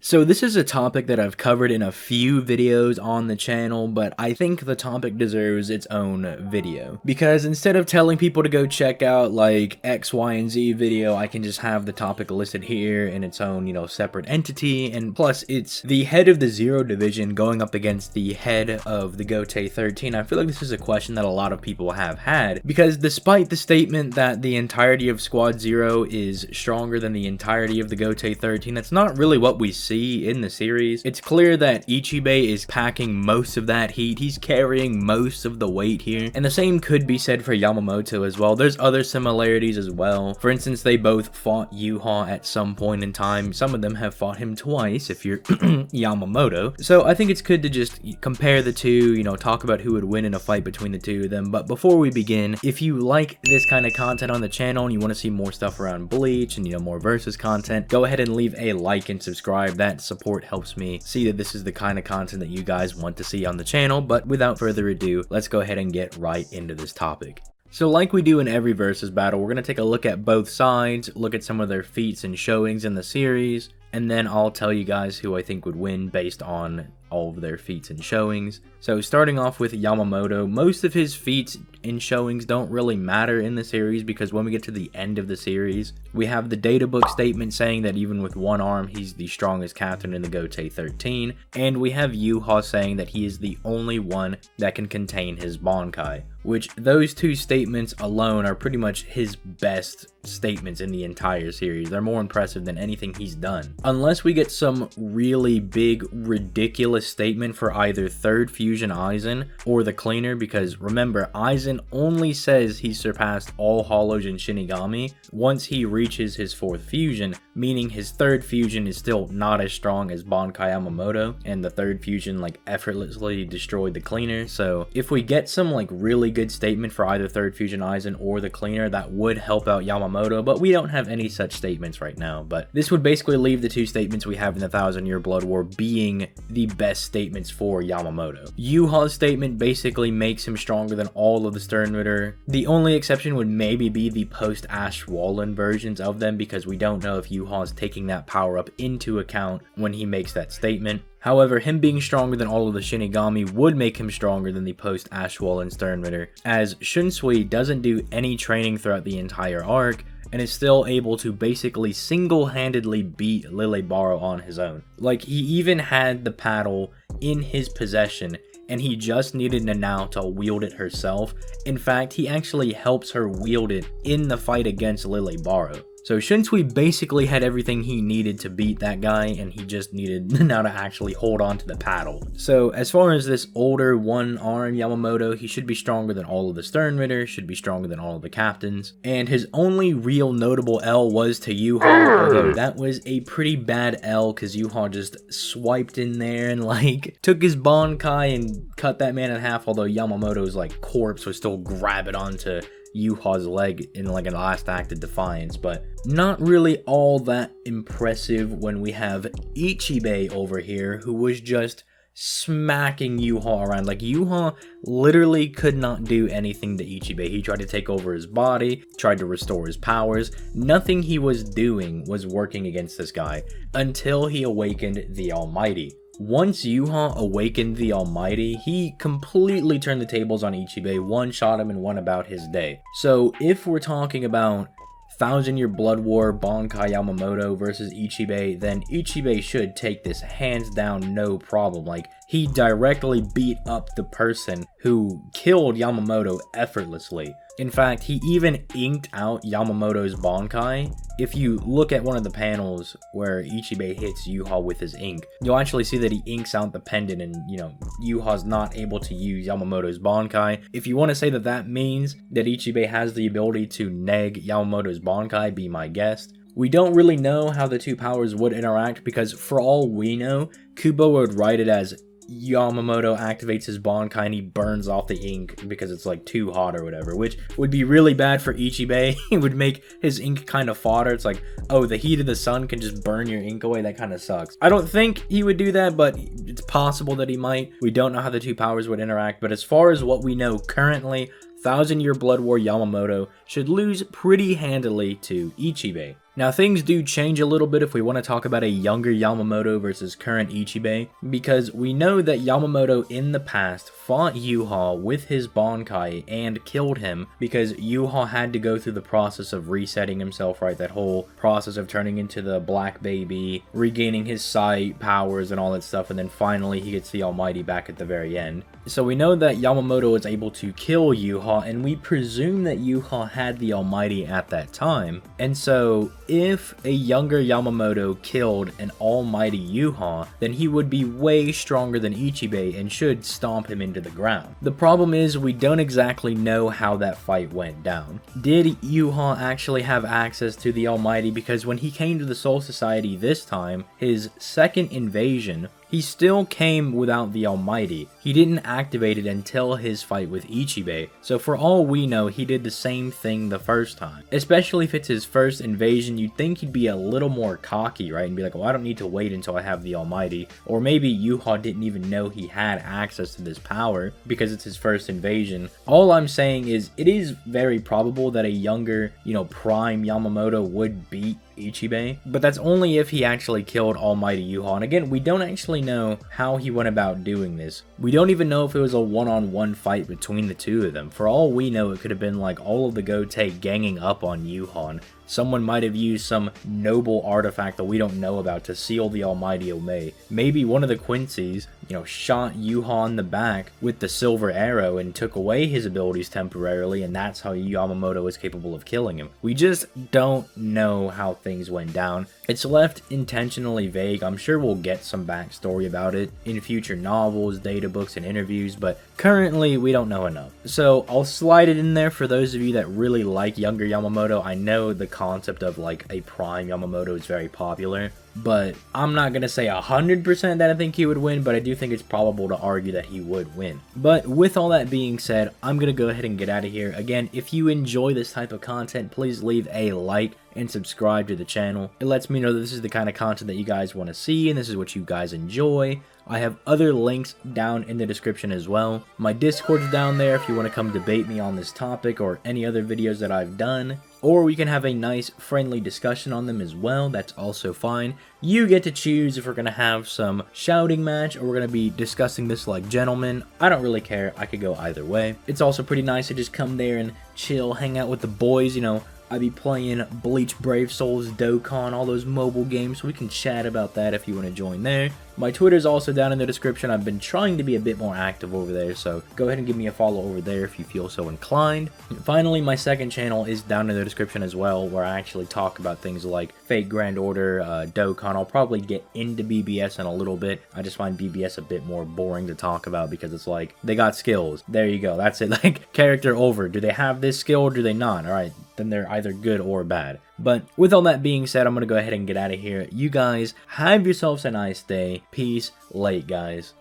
So this is a topic that I've covered in a few videos on the channel, but I think the topic deserves its own video. Because instead of telling people to go check out like X, Y, and Z video, I can just have the topic listed here in its own, separate entity. And plus, it's the head of the Zero Division going up against the head of the Gote 13. I feel like this is a question that a lot of people have had, because despite the statement that the entirety of Squad Zero is stronger than the entirety of the Gote 13, that's not really what we see in the series. It's clear that Ichibei is packing most of that heat. He's carrying most of the weight here. And the same could be said for Yamamoto as well. There's other similarities as well. For instance, they both fought Yuha at some point in time. Some of them have fought him twice if you're Yamamoto. So I think it's good to just compare the two, talk about who would win in a fight between the two of them. But before we begin, if you like this kind of content on the channel and you want to see more stuff around Bleach and more versus content, go ahead and leave a like and subscribe. That support helps me see that this is the kind of content that you guys want to see on the channel. But without further ado, let's go ahead and get right into this topic. So like we do in every versus battle, we're going to take a look at both sides, look at some of their feats and showings in the series, and then I'll tell you guys who I think would win based on all of their feats and showings. So starting off with Yamamoto, most of his feats and showings don't really matter in the series, because when we get to the end of the series, we have the data book statement saying that even with one arm, he's the strongest captain in the Gote 13, and we have Yuha saying that he is the only one that can contain his Bankai, which those two statements alone are pretty much his best statements in the entire series. They're more impressive than anything he's done. Unless we get some really big, ridiculous statement for either third fusion Aizen or the cleaner, because remember, Aizen only says he surpassed all Hollows in Shinigami once he reaches his fourth fusion, meaning his third fusion is still not as strong as Bankai Yamamoto, and the third fusion effortlessly destroyed the cleaner. So if we get some really good statement for either third fusion Aizen or the cleaner, that would help out Yamamoto, but we don't have any such statements right now. But this would basically leave the two statements we have in the 1,000-Year Blood War being the best statements for Yamamoto. Yuha's statement basically makes him stronger than all of the Sternritter. The only exception would maybe be the post-Ash Wallen versions of them, because we don't know if Yuha's taking that power up into account when he makes that statement. However, him being stronger than all of the Shinigami would make him stronger than the post-Ashwell and Sternritter, as Shunsui doesn't do any training throughout the entire arc, and is still able to basically single-handedly beat Lilebaro on his own. He even had the paddle in his possession, and he just needed Nanao to wield it herself. In fact, he actually helps her wield it in the fight against Lilebaro. So Shunsui basically had everything he needed to beat that guy, and he just needed Nanao to actually hold on to the paddle. So as far as this older one-arm Yamamoto, he should be stronger than all of the Sternritter, should be stronger than all of the captains. And his only real notable L was to Yuha, although that was a pretty bad L, because Yuha just swiped in there and took his Bankai and cut that man in half, although Yamamoto's corpse was still grabbing onto Yuha's leg in a last act of defiance. But not really all that impressive when we have Ichibei over here, who was just smacking Yuha around. Yuha literally could not do anything to Ichibei. He tried to take over his body, tried to restore his powers. Nothing he was doing was working against this guy until he awakened the Almighty. Once Yuha awakened the Almighty, he completely turned the tables on Ichibei, one-shot him and went about his day. So if we're talking about 1,000-Year Blood War, Bankai Yamamoto versus Ichibei, then Ichibei should take this hands down, no problem. He directly beat up the person who killed Yamamoto effortlessly. In fact, he even inked out Yamamoto's Bankai. If you look at one of the panels where Ichibei hits Yuha with his ink, you'll actually see that he inks out the pendant, and Yuha's not able to use Yamamoto's Bankai. If you want to say that that means that Ichibei has the ability to neg Yamamoto's Bankai, be my guest. We don't really know how the two powers would interact, because for all we know, Kubo would write it as Yamamoto activates his Bankai and he burns off the ink because it's too hot or whatever, which would be really bad for Ichibei. It would make his ink kind of fodder. It's oh, the heat of the sun can just burn your ink away. That kind of sucks. I don't think he would do that, but it's possible that he might. We don't know how the two powers would interact, but as far as what we know currently, 1,000-Year Blood War Yamamoto should lose pretty handily to Ichibei. Now things do change a little bit if we want to talk about a younger Yamamoto versus current Ichibei, because we know that Yamamoto in the past fought Yuha with his Bankai and killed him because Yuha had to go through the process of resetting himself, right? That whole process of turning into the black baby, regaining his sight, powers, and all that stuff, and then finally he gets the Almighty back at the very end. So we know that Yamamoto was able to kill Yuha, and we presume that Yuha had the Almighty at that time. And so if a younger Yamamoto killed an almighty Yuha, then he would be way stronger than Ichibei and should stomp him into the ground. The problem is we don't exactly know how that fight went down. Did Yuha actually have access to the Almighty? Because when he came to the Soul Society this time, his second invasion, he still came without the Almighty. He didn't activate it until his fight with Ichibei, so for all we know, he did the same thing the first time. Especially if it's his first invasion, you'd think he'd be a little more cocky, right? And be like, well, I don't need to wait until I have the Almighty. Or maybe Yuha didn't even know he had access to this power because it's his first invasion. All I'm saying is, it is very probable that a younger, prime Yamamoto would beat Ichibei, but that's only if he actually killed Almighty Yuha. And again, we don't actually know how he went about doing this. We don't even know if it was a one-on-one fight between the two of them. For all we know, it could have been like all of the Gotei ganging up on Yuha. Someone might have used some noble artifact that we don't know about to seal the Almighty Omei. Maybe one of the Quincy's, shot Yuha in the back with the silver arrow and took away his abilities temporarily, and that's how Yamamoto was capable of killing him. We just don't know how things went down. It's left intentionally vague. I'm sure we'll get some backstory about it in future novels, data books, and interviews, but currently we don't know enough. So I'll slide it in there for those of you that really like younger Yamamoto. I know the concept of like a prime Yamamoto is very popular, but I'm not going to say 100% that I think he would win, but I do think it's probable to argue that he would win. But with all that being said, I'm going to go ahead and get out of here. Again, if you enjoy this type of content, please leave a like and subscribe to the channel. It lets me know that this is the kind of content that you guys want to see and this is what you guys enjoy. I have other links down in the description as well. My Discord's down there if you want to come debate me on this topic or any other videos that I've done. Or we can have a nice friendly discussion on them as well. That's also fine. You get to choose if we're going to have some shouting match or we're going to be discussing this like gentlemen. I don't really care. I could go either way. It's also pretty nice to just come there and chill, hang out with the boys, I'd be playing Bleach, Brave Souls, Dokkan, all those mobile games, so we can chat about that if you want to join there. My Twitter's also down in the description. I've been trying to be a bit more active over there, so go ahead and give me a follow over there if you feel so inclined. And finally, my second channel is down in the description as well, where I actually talk about things like Fate Grand Order, Dokkan. I'll probably get into BBS in a little bit. I just find BBS a bit more boring to talk about because it's like, they got skills. There you go. That's it. Like, character over. Do they have this skill or do they not? Alright, then they're either good or bad. But with all that being said, I'm going to go ahead and get out of here. You guys have yourselves a nice day. Peace. Late, guys.